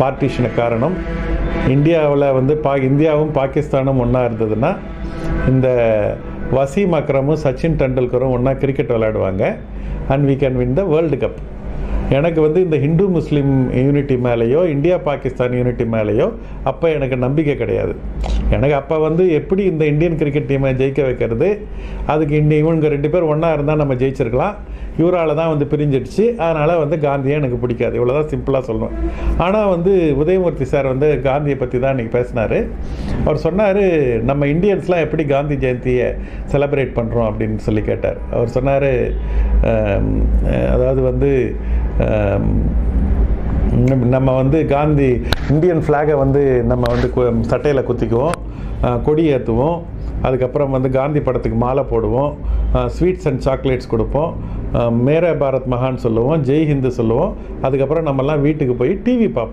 பார்ட்டிஷனுக்கு காரணம். இந்தியாவில் வந்து இந்தியாவும் பாகிஸ்தானும் ஒன்றா இருந்ததுன்னா இந்த வசீம் அக்ரமும் சச்சின் டெண்டுல்கரும் ஒன்றா கிரிக்கெட் விளையாடுவாங்க. And we can win the world cup. எனக்கு வந்து இந்த ஹிந்து முஸ்லீம் யூனிட்டி மேலேயோ இந்தியா பாகிஸ்தான் யூனிட்டி மேலேயோ அப்போ எனக்கு நம்பிக்கை கிடையாது. எனக்கு அப்போ வந்து எப்படி இந்த இந்தியன் கிரிக்கெட் டீமை ஜெயிக்க வைக்கிறது, அதுக்கு இவங்க 2 பேர் ஒன்றா இருந்தால் நம்ம ஜெயிச்சிருக்கலாம். இவரால் தான் வந்து பிரிஞ்சிடுச்சு. அதனால் வந்து காந்தியை எனக்கு பிடிக்காது. இவ்வளோதான் சிம்பிளாக சொல்லுவேன். ஆனால் வந்து உதயமூர்த்தி சார் வந்து காந்தியை பற்றி தான் இன்றைக்கி பேசினார். அவர் சொன்னார், நம்ம இந்தியன்ஸ்லாம் எப்படி காந்தி ஜெயந்தியை செலிப்ரேட் பண்ணுறோம் அப்படின்னு சொல்லி கேட்டார். அவர் சொன்னார், அதாவது வந்து நம்ம வந்து காந்தி இந்தியன் ஃப்ளாகை வந்து நம்ம வந்து சட்டையில் குத்திக்குவோம், கொடி ஏற்றுவோம், அதுக்கப்புறம் வந்து காந்தி படத்துக்கு மாலை போடுவோம், ஸ்வீட்ஸ் அண்ட் சாக்லேட்ஸ் கொடுப்போம், மேரே பாரத் மகான் சொல்லுவோம், ஜெய் ஹிந்து சொல்லுவோம். அதுக்கப்புறம் நம்மலாம் வீட்டுக்கு போய் டிவி பார்ப்போம்.